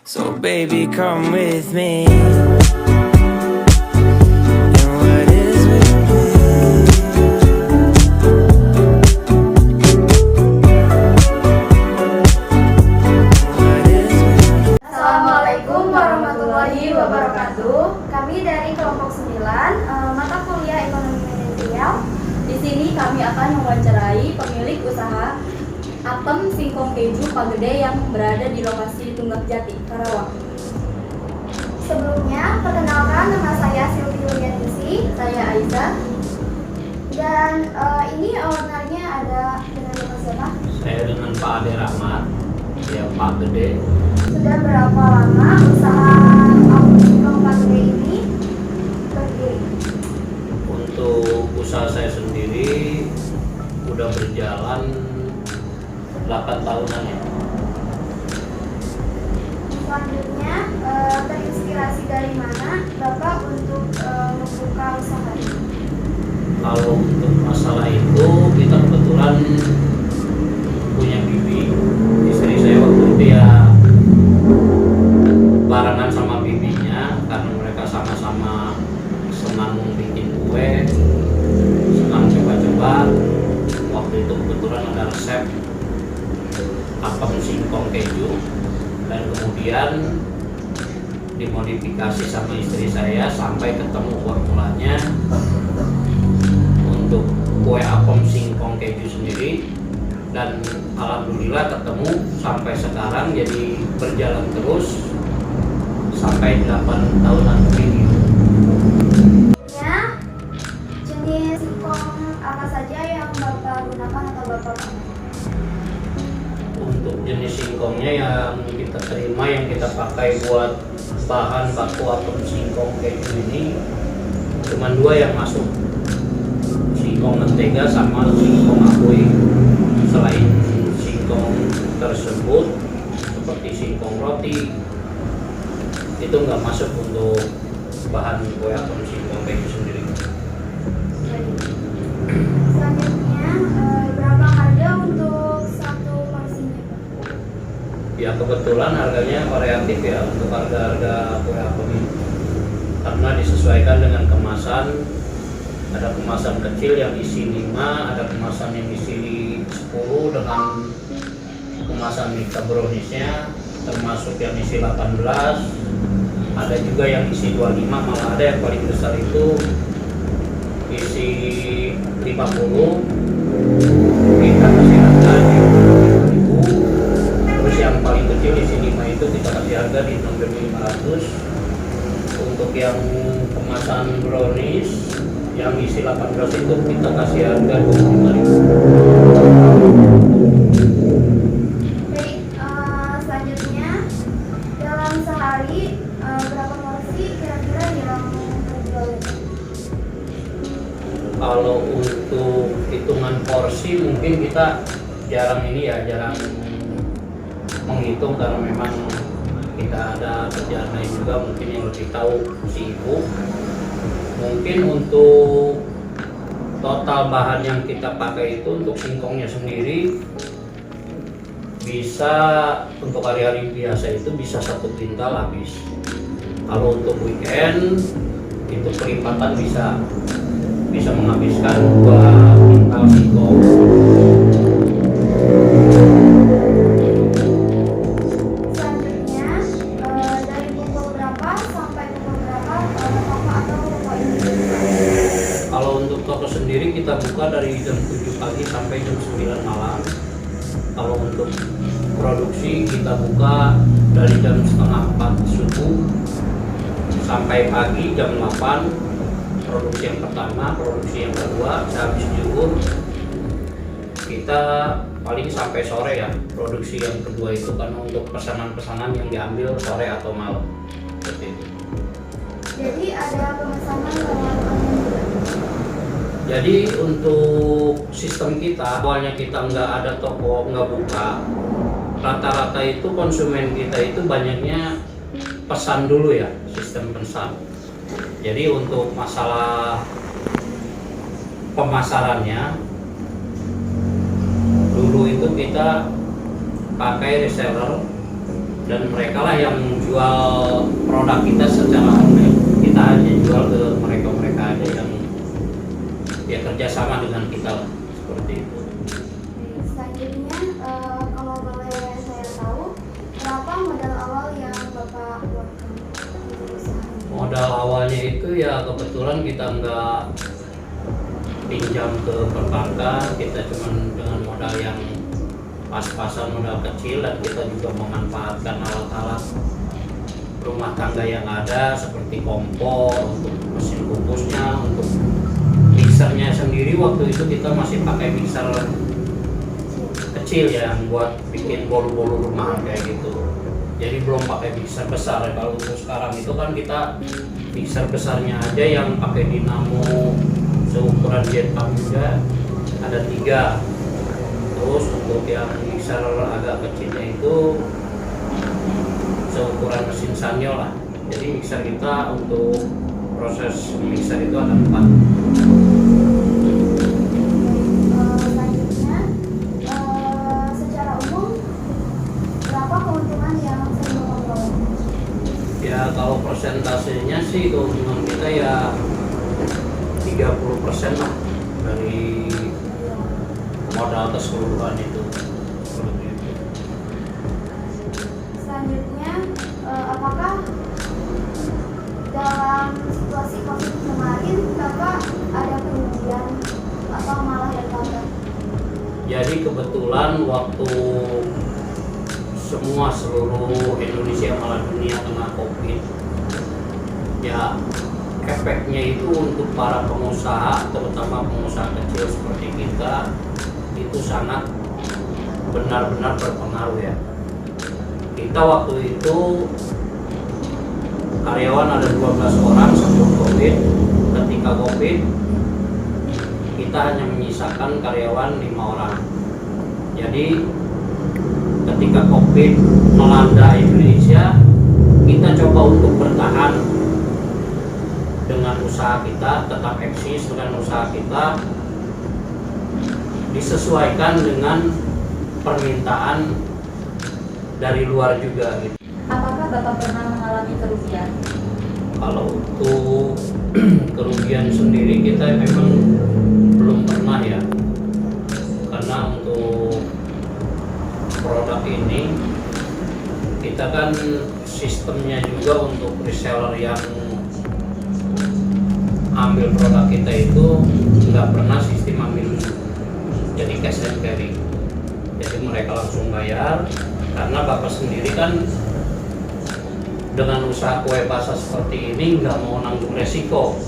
So baby, come with me. And what is with me? What is with me? Assalamualaikum warahmatullahi wabarakatuh. Kami dari kelompok 9, mata kuliah Ekonomi Manajerial. Di sini kami akan mewawancarai pemilik usaha Apem Singkong Keju Pak Gede yang berada di lokasi Tunggak Jati, Karawang. Sebelumnya, perkenalkan nama saya Silvi Yulianisi, saya Aisyah. Dan ini ownernya ada dengan nama siapa? Saya dengan Pak Ade Rahmat, ya Pak Gede. Sudah berapa lama usaha Apem Singkong Pak Gede ini berdiri? Untuk usaha saya sendiri udah berjalan 8 tahunan ya. Selanjutnya, terinspirasi dari mana Bapak untuk membuka usaha ini? Kalau untuk masalah itu kita kebetulan punya bibi, istri saya waktu itu ya barengan sama bibinya karena mereka sama-sama senang bikin kue, senang coba-coba. Waktu itu kebetulan ada resep Apem Singkong Keju dan kemudian dimodifikasi sama istri saya sampai ketemu formulanya untuk kue Apem Singkong Keju sendiri, dan alhamdulillah ketemu sampai sekarang, jadi berjalan terus sampai 8 tahunan ini. Ya, jenis singkong apa saja yang Bapak gunakan atau Bapak pakai? Untuk jenis singkongnya yang kita terima, yang kita pakai buat bahan baku Apem Singkong Keju ini cuma 2 yang masuk, singkong mentega sama singkong akui. Selain singkong tersebut seperti singkong roti itu nggak masuk untuk bahan kue Apem Singkong Keju sendiri. Selanjutnya, berapa harga untuk satu porsinya? Ya kebetulan harganya variatif ya untuk harga-harga kue Apem ini, karena disesuaikan dengan kemasan. Ada kemasan kecil yang isi 5, ada kemasan yang isi 10 dengan kemasan mika browniesnya, termasuk yang isi 18, ada juga yang isi 25, malah ada yang paling besar itu isi 50. Kita kasih harga di 20.000. Terus yang paling kecil isi 5 itu kita kasih harga di 6.500. Untuk yang kemasan brownies yang isi 18 itu kita kasih harga 25.000. Baik, selanjutnya dalam sehari berapa porsi kira-kira yang terjual? Kalau untuk hitungan porsi mungkin kita jarang menghitung karena memang kita ada kerjaan lain juga, mungkin yang lebih tahu si ibu. Mungkin untuk total bahan yang kita pakai itu untuk singkongnya sendiri bisa, untuk hari-hari biasa itu bisa 1 kuintal habis. Kalau untuk weekend itu pelipatan bisa menghabiskan 2 kuintal singkong. Selanjutnya, dari pukul berapa sampai pukul berapa toko atau toko ini? Kalau untuk toko sendiri kita buka dari jam 7 pagi sampai jam 9 malam. Kalau untuk produksi kita buka dari jam setengah 4 subuh sampai pagi jam 8. Produksi yang pertama, produksi yang kedua, sehabis zuhur kita paling sampai sore ya. Produksi yang kedua itu karena untuk pesanan-pesanan yang diambil sore atau malam. Seperti itu. Jadi ada pemesanan lewat online juga? Jadi untuk sistem kita, awalnya kita nggak ada toko, nggak buka, rata-rata itu konsumen kita itu banyaknya pesan dulu ya, sistem pesan. Jadi untuk masalah pemasarannya, dulu itu kita pakai reseller dan mereka lah yang jual produk kita secara online. Kita hanya jual ke mereka aja yang ya kerjasama dengan kita lah, seperti itu. Selanjutnya, kalau boleh saya tahu, berapa modal awal yang Bapak keluarkan untuk usaha? Modal awalnya itu ya kebetulan kita nggak pinjam ke perbankan, kita cuma dengan modal yang pas-pasan, modal kecil, dan kita juga memanfaatkan alat-alat rumah tangga yang ada seperti kompor, untuk mesin kukusnya, untuk mixernya sendiri. Waktu itu kita masih pakai mixer kecil ya, yang buat bikin bolu-bolu rumah kayak gitu. Jadi belum pakai mixer besar. Kalau untuk sekarang itu kan kita mixer besarnya aja yang pakai dinamo seukuran jet pump juga ada 3. Terus untuk yang mixer agak kecilnya itu seukuran mesin Sanyo lah. Jadi mixer kita untuk proses mixer itu ada 4. Selanjutnya, secara umum berapa keuntungan yang sering Bapak peroleh? Ya kalau persentasenya sih keuntungan kita ya 30% lah dari modal keseluruhan itu. Seperti itu. Selanjutnya, apakah dalam situasi COVID kemarin Bapak ada kerugian atau malah yang tambah? Jadi kebetulan waktu seluruh Indonesia malah dunia kena COVID, ya efeknya itu untuk para pengusaha, terutama pengusaha kecil seperti kita, itu sangat benar-benar berpengaruh ya. Kita waktu itu karyawan ada 12 orang sebelum COVID. Ketika COVID kita hanya menyisakan karyawan 5 orang. Jadi ketika COVID melanda Indonesia, kita coba untuk bertahan dengan usaha kita, tetap eksis dengan usaha kita, disesuaikan dengan permintaan dari luar juga gitu. Apakah Bapak pernah mengalami kerugian? Kalau untuk kerugian sendiri kita memang belum pernah ya, karena untuk produk ini kita kan sistemnya juga untuk reseller yang ambil produk kita itu nggak pernah sistem ambil dulu, jadi cash and carry. Jadi mereka langsung bayar, karena Bapak sendiri kan dengan usaha kue basah seperti ini nggak mau nanggung resiko,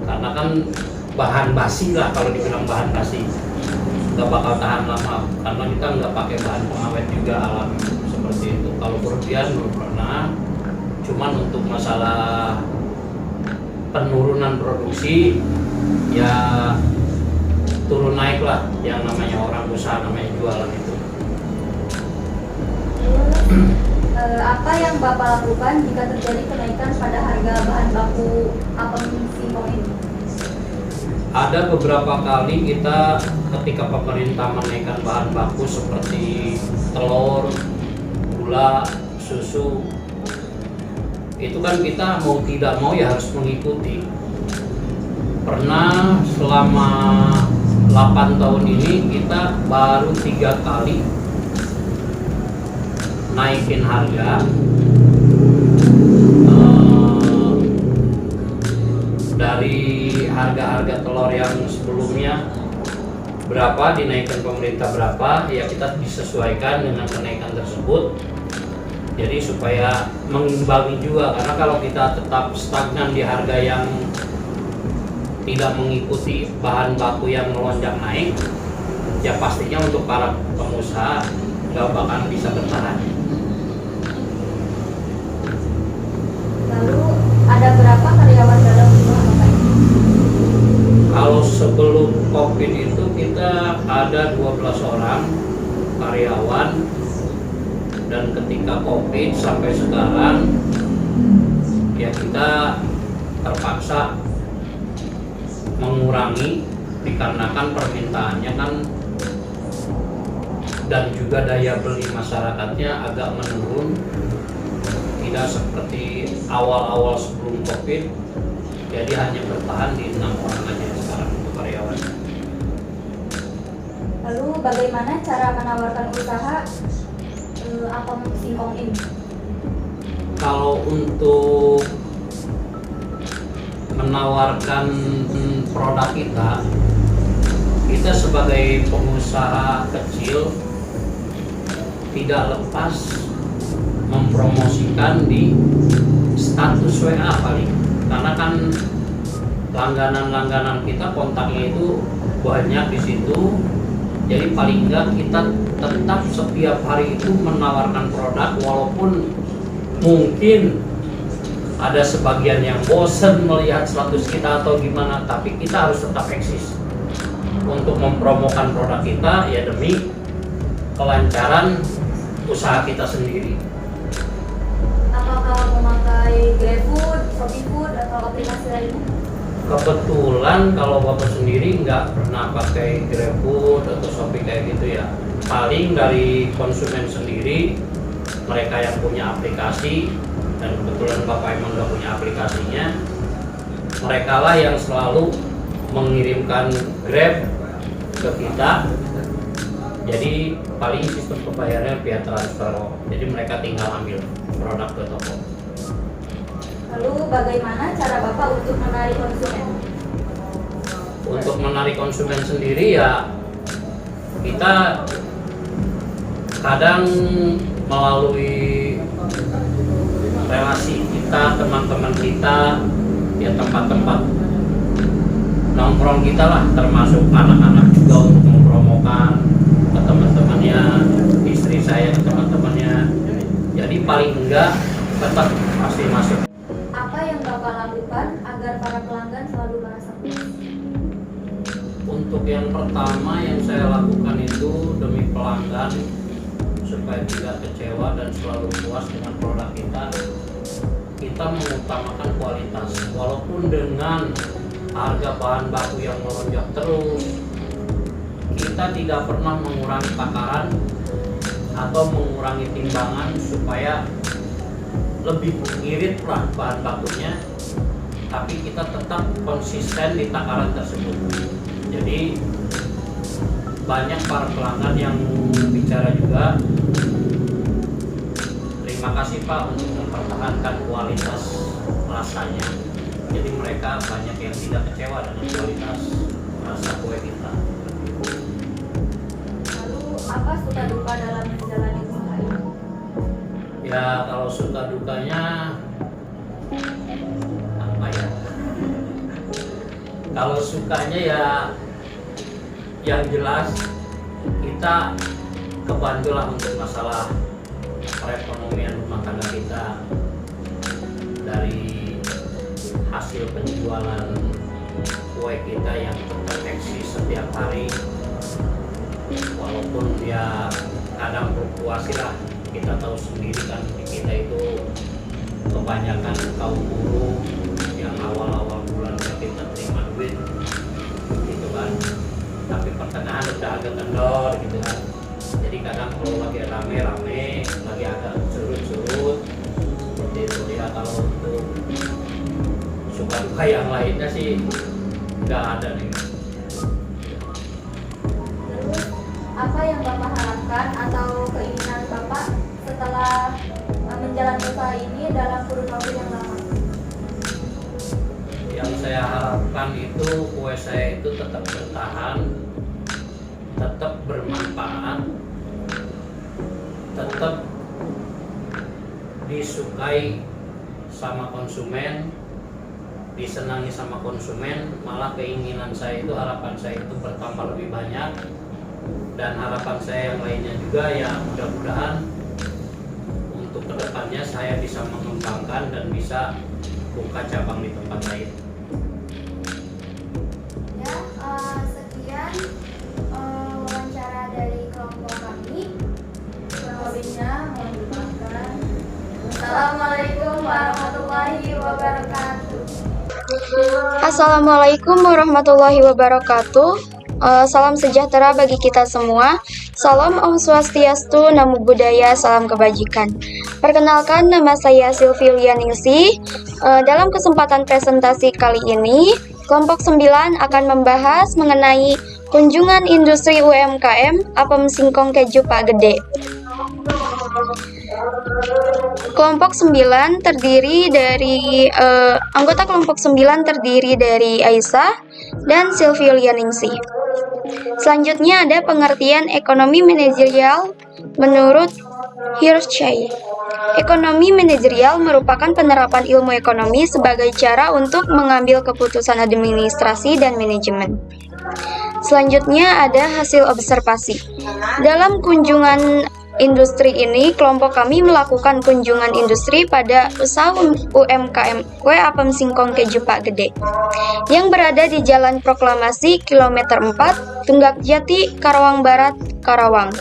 karena kan bahan basi lah, kalau dibilang bahan basi nggak bakal tahan lama, karena kita nggak pakai bahan pengawet juga alami seperti itu. Kalau kerugian belum pernah, cuman untuk masalah penurunan produksi ya turun naik lah, yang namanya orang usaha, namanya jualan itu. Apa yang Bapak lakukan jika terjadi kenaikan pada harga bahan baku apel singkong ini? Ada beberapa kali kita ketika pemerintah menaikkan bahan baku seperti telur, gula, susu, itu kan kita mau tidak mau ya harus mengikuti. Pernah selama 8 tahun ini kita baru 3 kali naikin harga dari harga-harga telur yang sebelumnya berapa, dinaikkan pemerintah berapa, ya kita disesuaikan dengan kenaikan tersebut. Jadi supaya mengimbangi juga, karena kalau kita tetap stagnan di harga yang tidak mengikuti bahan baku yang melonjak naik, ya pastinya untuk para pengusaha nggak bakal bisa bertahan. Lalu ada berapa karyawan dalam usaha Bapak ini? Kalau sebelum COVID itu kita ada 12 orang karyawan, dan ketika COVID sampai sekarang ya kita terpaksa mengurangi dikarenakan permintaannya kan dan juga daya beli masyarakatnya agak menurun, tidak seperti awal-awal sebelum COVID. Jadi hanya bertahan di 6 orang aja sekarang untuk karyawan. Lalu bagaimana cara menawarkan usaha Akom Singkong ini? Kalau untuk menawarkan produk kita sebagai pengusaha kecil tidak lepas mempromosikan di status WA paling, karena kan langganan kita kontaknya itu banyak di situ. Jadi paling enggak kita tetap setiap hari itu menawarkan produk, walaupun mungkin ada sebagian yang bosen melihat status kita atau gimana, tapi kita harus tetap eksis untuk mempromokan produk kita ya demi kelancaran usaha kita sendiri. Apakah memakai GrabFood, ShopeeFood atau aplikasi lainnya? Kebetulan kalau Bapak sendiri nggak pernah pakai GrabFood atau Shopee kayak gitu ya. Paling dari konsumen sendiri, mereka yang punya aplikasi, dan kebetulan Bapak emang nggak punya aplikasinya, mereka lah yang selalu mengirimkan Grab ke kita. Jadi paling sistem pembayarannya via transfer, jadi mereka tinggal ambil produk ke toko. Lalu bagaimana cara Bapak untuk menarik konsumen? Untuk menarik konsumen sendiri ya kita kadang melalui relasi kita, teman-teman kita, ya tempat-tempat nongkrong kita lah, termasuk anak-anak juga untuk mempromokan ke teman-temannya, istri saya ke teman-temannya. Jadi paling enggak tetap pasti masuk. Apa yang Bapak lakukan agar para pelanggan selalu merasa puas? Untuk yang pertama yang saya lakukan itu demi pelanggan supaya tidak kecewa dan selalu puas dengan produk kita mengutamakan kualitas. Walaupun dengan harga bahan baku yang melonjak terus, kita tidak pernah mengurangi takaran atau mengurangi timbangan supaya lebih irit lah bahan bakunya, tapi kita tetap konsisten di takaran tersebut. Jadi banyak para pelanggan yang bicara juga, terima kasih Pak untuk mempertahankan kualitas rasanya. Jadi mereka banyak yang tidak kecewa dengan kualitas rasa kue kita. Lalu apa suka duka dalam menjalani usaha ini? Ya kalau suka dukanya apa ya? Kalau sukanya ya yang jelas kita kebantulah untuk masalah perekonomian rumah tangga kita dari hasil penjualan kue kita yang tetap eksis setiap hari, walaupun dia kadang fluktuasi lah. Kita tahu sendiri kan di kita itu kebanyakan kaum buruh yang awal-awal bulan kita terima duit gitu kan, tapi pertengahan udah agak kendor gitu kan. Jadi kadang kalau lagi rame-rame, lagi agak surut-surut seperti itu ya. Kalau untuk suka duka yang lainnya sih nggak ada nih. Terus apa yang Bapak harapkan atau keinginan Bapak setelah menjalani usaha ini dalam kurun waktu yang lama? Yang saya harapkan itu kue saya itu tetap bertahan, tetap bermanfaat, tetap disukai sama konsumen, disenangi sama konsumen. Malah keinginan saya itu, harapan saya itu bertambah lebih banyak, dan harapan saya yang lainnya juga ya mudah-mudahan untuk kedepannya saya bisa mengembangkan dan bisa buka cabang di tempat lain. Ya, sekian wawancara dari kelompok kami. Kurang lebihnya mohon dimaafkan. Assalamualaikum warahmatullahi wabarakatuh. Assalamualaikum warahmatullahi wabarakatuh. Salam sejahtera bagi kita semua. Salam Om Swastiastu, Namo Buddhaya, Salam Kebajikan. Perkenalkan, nama saya Sylvie Lianingsih. Dalam kesempatan presentasi kali ini, kelompok 9 akan membahas mengenai kunjungan industri UMKM Apem Singkong Keju Pak Gede. Kelompok 9 terdiri dari anggota kelompok 9 terdiri dari Aisyah dan Sylvie Lianingsih. Selanjutnya ada pengertian ekonomi manajerial menurut Hirschey. Ekonomi manajerial merupakan penerapan ilmu ekonomi sebagai cara untuk mengambil keputusan administrasi dan manajemen. Selanjutnya ada hasil observasi. Dalam kunjungan industri ini, kelompok kami melakukan kunjungan industri pada usaha UMKM Kue Apem Singkong Keju Pak Gede yang berada di Jalan Proklamasi kilometer 4, Tunggak Jati, Karawang Barat, Karawang.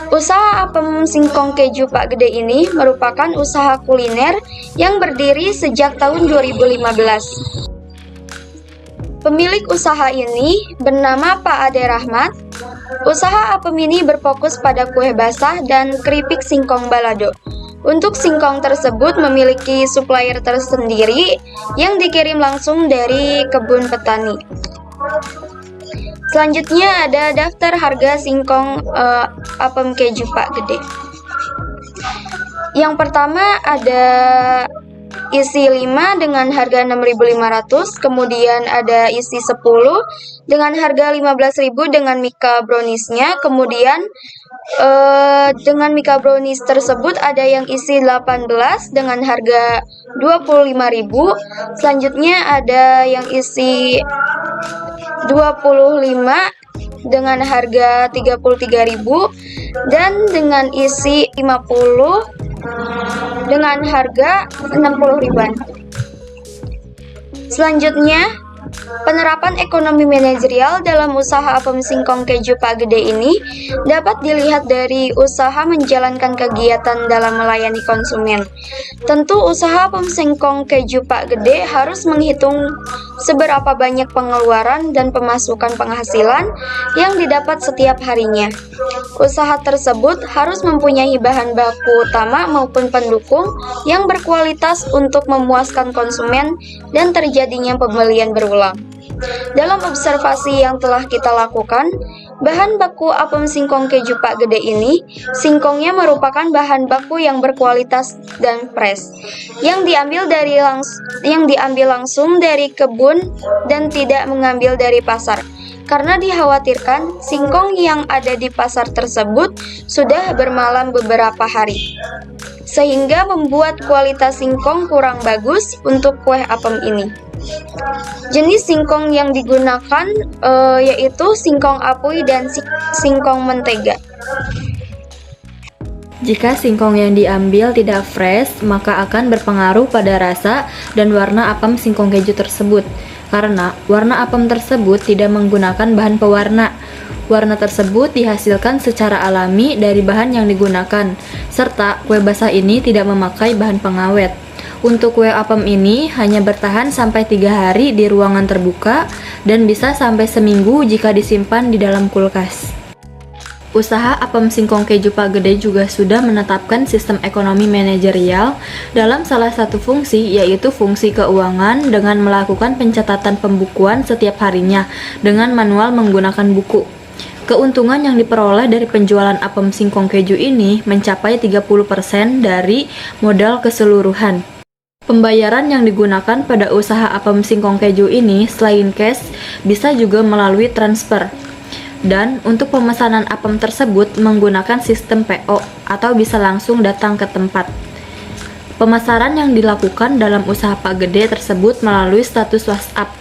Usaha Apem Singkong Keju Pak Gede ini merupakan usaha kuliner yang berdiri sejak tahun 2015. Pemilik usaha ini bernama Pak Ade Rahmat. Usaha apem ini berfokus pada kue basah dan keripik singkong balado. Untuk singkong tersebut memiliki supplier tersendiri yang dikirim langsung dari kebun petani. Selanjutnya ada daftar harga singkong apem keju Pak Gede. Yang pertama ada isi 5 dengan harga 6.500, kemudian ada isi 10 dengan harga 15.000 dengan Mika brownies-nya, kemudian dengan Mika brownies tersebut ada yang isi 18 dengan harga 25.000, selanjutnya ada yang isi 25 dengan harga 33.000 dan dengan isi 50 dengan harga 60 ribuan. Selanjutnya, penerapan ekonomi manajerial dalam usaha apem singkong keju Pak Gede ini dapat dilihat dari usaha menjalankan kegiatan dalam melayani konsumen. Tentu usaha apem singkong keju Pak Gede harus menghitung seberapa banyak pengeluaran dan pemasukan penghasilan yang didapat setiap harinya. Usaha tersebut harus mempunyai bahan baku utama maupun pendukung yang berkualitas untuk memuaskan konsumen dan terjadinya pembelian berulang. Dalam observasi yang telah kita lakukan, bahan baku apem singkong keju Pak Gede ini, singkongnya merupakan bahan baku yang berkualitas dan fresh, yang diambil langsung dari kebun dan tidak mengambil dari pasar. Karena dikhawatirkan singkong yang ada di pasar tersebut sudah bermalam beberapa hari, sehingga membuat kualitas singkong kurang bagus untuk kue apem ini. Jenis singkong yang digunakan yaitu singkong apui dan singkong mentega. Jika singkong yang diambil tidak fresh, maka akan berpengaruh pada rasa dan warna apem singkong keju tersebut. Karena warna apem tersebut tidak menggunakan bahan pewarna. Warna tersebut dihasilkan secara alami dari bahan yang digunakan, serta kue basah ini tidak memakai bahan pengawet. Untuk kue apem ini hanya bertahan sampai 3 hari di ruangan terbuka dan bisa sampai seminggu jika disimpan di dalam kulkas. Usaha apem singkong keju Pak Gede juga sudah menetapkan sistem ekonomi manajerial dalam salah satu fungsi, yaitu fungsi keuangan dengan melakukan pencatatan pembukuan setiap harinya dengan manual menggunakan buku. Keuntungan yang diperoleh dari penjualan apem singkong keju ini mencapai 30% dari modal keseluruhan. Pembayaran yang digunakan pada usaha apem singkong keju ini selain cash bisa juga melalui transfer. Dan untuk pemesanan apem tersebut menggunakan sistem PO atau bisa langsung datang ke tempat. Pemasaran yang dilakukan dalam usaha Pak Gede tersebut melalui status WhatsApp.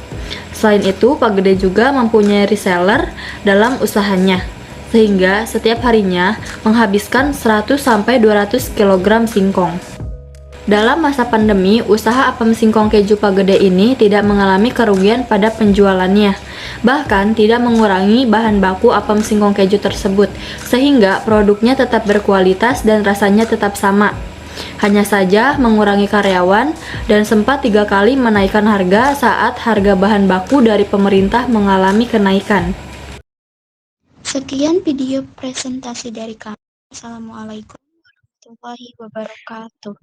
Selain itu, Pak Gede juga mempunyai reseller dalam usahanya, sehingga setiap harinya menghabiskan 100-200 kg singkong. Dalam masa pandemi, usaha apem singkong keju Pak Gede ini tidak mengalami kerugian pada penjualannya, bahkan tidak mengurangi bahan baku apem singkong keju tersebut, sehingga produknya tetap berkualitas dan rasanya tetap sama. Hanya saja mengurangi karyawan dan sempat 3 kali menaikkan harga saat harga bahan baku dari pemerintah mengalami kenaikan. Sekian video presentasi dari kami. Assalamualaikum warahmatullahi wabarakatuh.